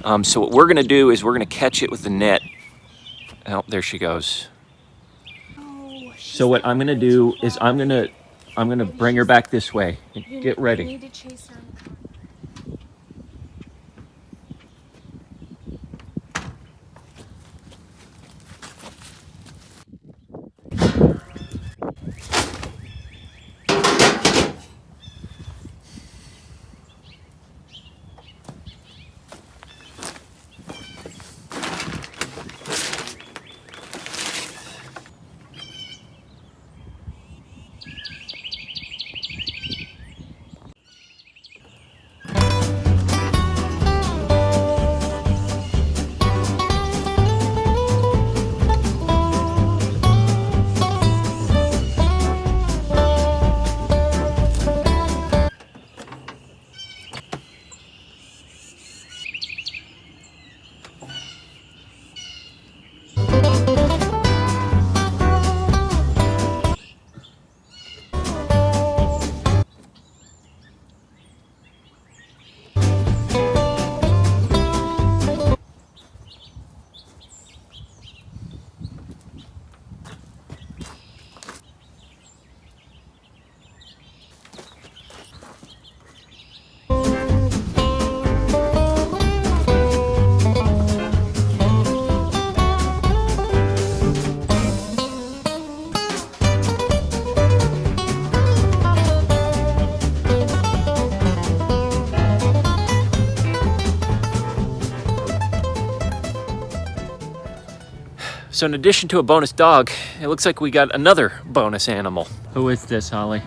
So what we're gonna do is we're gonna catch it with the net. Oh, there she goes. Oh, so what I'm gonna do is I'm gonna bring her back this way. Get ready. You need to chase her. So in addition to a bonus dog, it looks like we got another bonus animal. Who is this, Holly?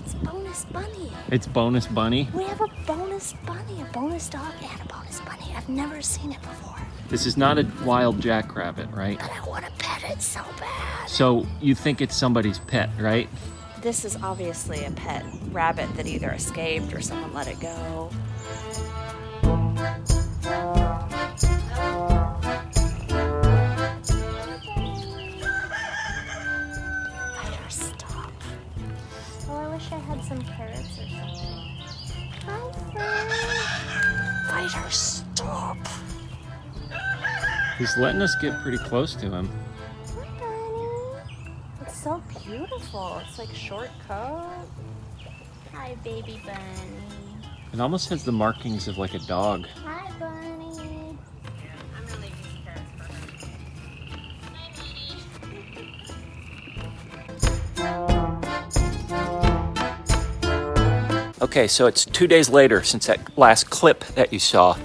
It's Bonus Bunny. It's Bonus Bunny. We have a bonus bunny, a bonus dog, and a bonus bunny. I've never seen it before. This is not a wild jackrabbit, right? But I want to pet it so bad. So you think it's somebody's pet, right? This is obviously a pet rabbit that either escaped or someone let it go. Fighter, stop. Oh, I wish I had some carrots or something. Hi, Fighter, stop. He's letting us get pretty close to him. Hi, Bunny. It's so beautiful. It's like short coat. Hi, baby bunny. It almost has the markings of like a dog. Hi, bunny. I'm gonna leave these carrots for her. Okay, so it's 2 days later since that last clip that you saw,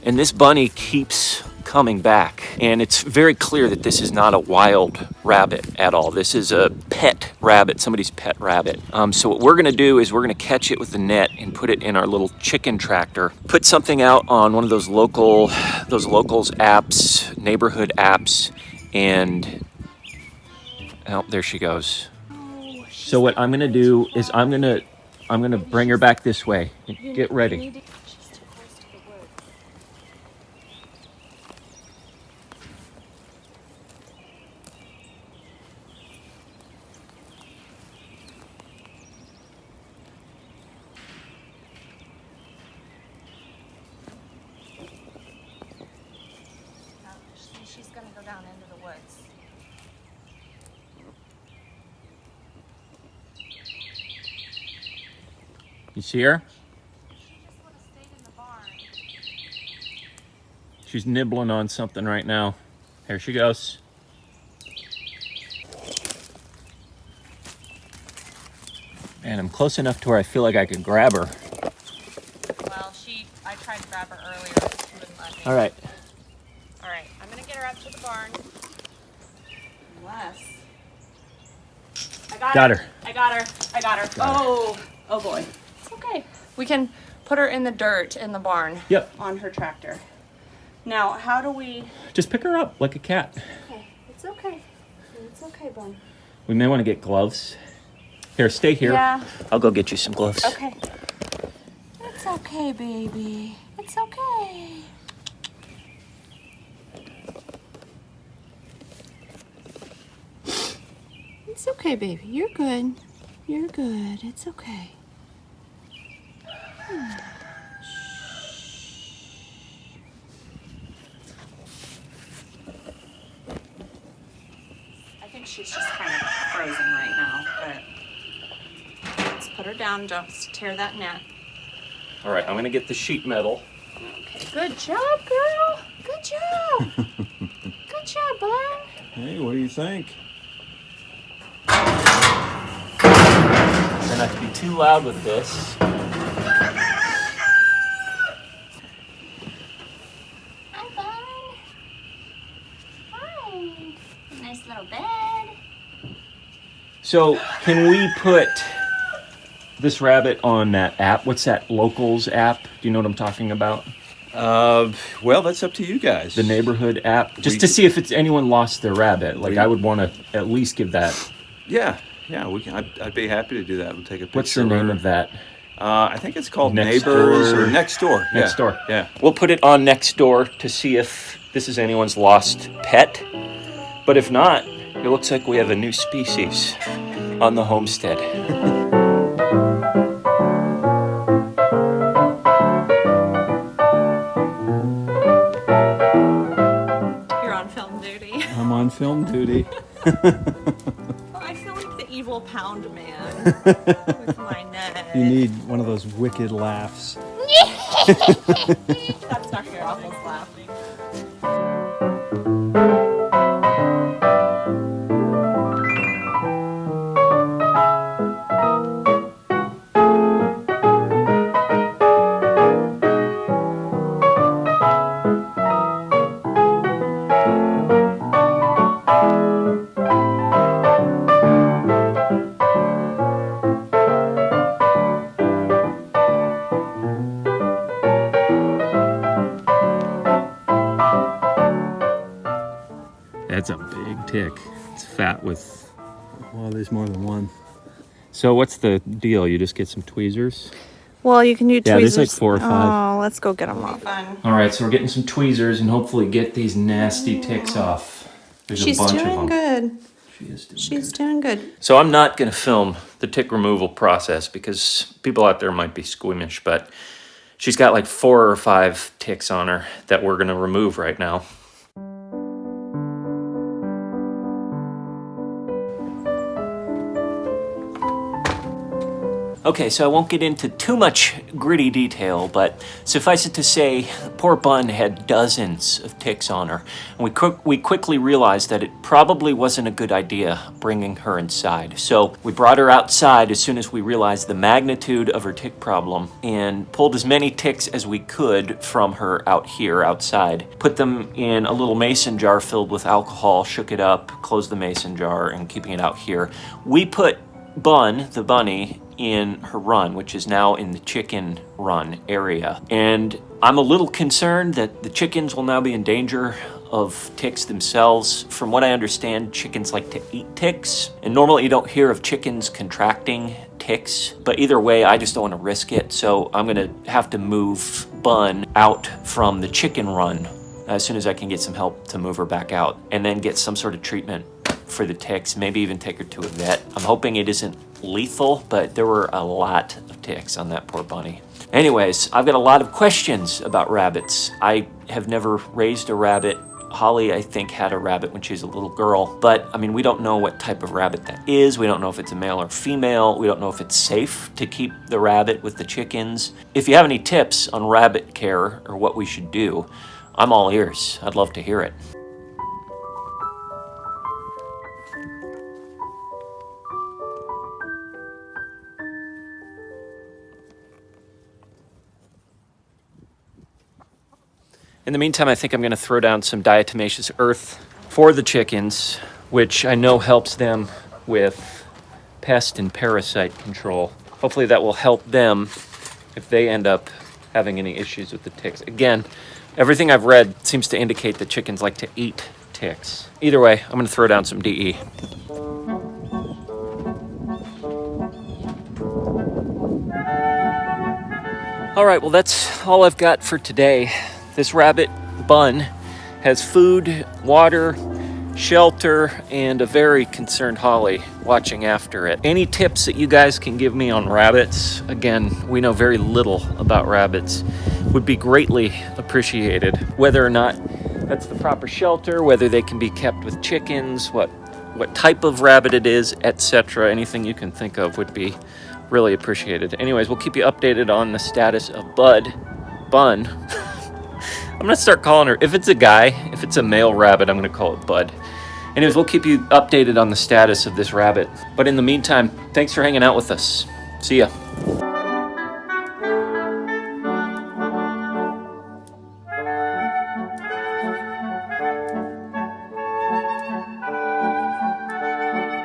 and this bunny keeps coming back. And it's very clear that this is not a wild rabbit at all. This is a pet rabbit, somebody's pet rabbit. So what we're gonna do is we're gonna catch it with the net and put it in our little chicken tractor. Put something out on one of those locals apps, neighborhood apps, and oh, there she goes. Oh, So what I'm gonna do is I'm gonna bring her back this way. Get ready. She's too close to the woods. She's gonna go down into the woods. You see her? She just would have stayed in the barn. She's nibbling on something right now. Here she goes. And I'm close enough to where I feel like I could grab her. Well, I tried to grab her earlier, but she wouldn't let me. All right. All right, I'm gonna get her up to the barn. Unless. Got her. I got her. Oh boy. It's okay. We can put her in the dirt in the barn. Yep. On her tractor. Now, how do we? Just pick her up like a cat. Okay, it's okay. It's okay, Bun. We may want to get gloves. Here, stay here. Yeah. I'll go get you some gloves. Okay. It's okay, baby. It's okay. It's okay, baby. You're good. You're good. It's okay. she's just kind of frozen right now, but let's put her down. Don't tear that net. All right, I'm gonna get the sheet metal. Okay, good job, girl. Good job. Good job, bud. Hey, what do you think? Try not to be too loud with this. Hi, bud. Hi. Nice little bed. So, can we put this rabbit on that app? What's that Locals app? Do you know what I'm talking about? Well, that's up to you guys. The neighborhood app? Just to see if anyone lost their rabbit. Like, I would want to at least give that. Yeah, we can. I'd be happy to do that. We'll take a picture. What's the name of that? I think it's called Next Neighbors Door. or Next Door. Next Door. Yeah. We'll put it on Next Door to see if this is anyone's lost pet. But if not, it looks like we have a new species on the homestead. You're on film duty. I'm on film duty. I feel like the evil pound man with my net. You need one of those wicked laughs. That's Dr. Awful's laugh. That's a big tick. It's fat with... Well, there's more than one. So what's the deal? You just get some tweezers? Well, you can do tweezers. Yeah, there's like 4 or 5. Oh, let's go get them off. All right, so we're getting some tweezers and hopefully get these nasty ticks off. There's She's a bunch of doing them. good. She is doing She's good. doing good. So I'm not going to film the tick removal process because people out there might be squeamish, but she's got like 4 or 5 ticks on her that we're going to remove right now. Okay, so I won't get into too much gritty detail, but suffice it to say, poor Bun had dozens of ticks on her. And we quickly realized that it probably wasn't a good idea bringing her inside. So we brought her outside as soon as we realized the magnitude of her tick problem and pulled as many ticks as we could from her out here outside. Put them in a little mason jar filled with alcohol, shook it up, closed the mason jar, and keeping it out here. We put Bun, the bunny, in her run, which is now in the chicken run area. And I'm a little concerned that the chickens will now be in danger of ticks themselves. From what I understand, chickens like to eat ticks. And normally you don't hear of chickens contracting ticks. But either way, I just don't want to risk it. So I'm going to have to move Bun out from the chicken run as soon as I can get some help to move her back out. And then get some sort of treatment for the ticks, maybe even take her to a vet. I'm hoping it isn't lethal, but there were a lot of ticks on that poor bunny. Anyways, I've got a lot of questions about rabbits. I have never raised a rabbit. Holly, I think, had a rabbit when she was a little girl, but I mean, we don't know what type of rabbit that is. We don't know if it's a male or female. We don't know if it's safe to keep the rabbit with the chickens. If you have any tips on rabbit care or what we should do, I'm all ears. I'd love to hear it. In the meantime, I think I'm going to throw down some diatomaceous earth for the chickens, which I know helps them with pest and parasite control. Hopefully that will help them if they end up having any issues with the ticks. Again, everything I've read seems to indicate that chickens like to eat ticks. Either way, I'm going to throw down some DE. All right, well, that's all I've got for today. This rabbit, Bun, has food, water, shelter, and a very concerned Holly watching after it. Any tips that you guys can give me on rabbits, again, we know very little about rabbits, would be greatly appreciated. Whether or not that's the proper shelter, whether they can be kept with chickens, what what type of rabbit it is, etc. Anything you can think of would be really appreciated. Anyways, we'll keep you updated on the status of Bun. I'm gonna start calling her, if it's a guy, if it's a male rabbit, I'm gonna call it Bud. Anyways, we'll keep you updated on the status of this rabbit. But in the meantime, thanks for hanging out with us. See ya.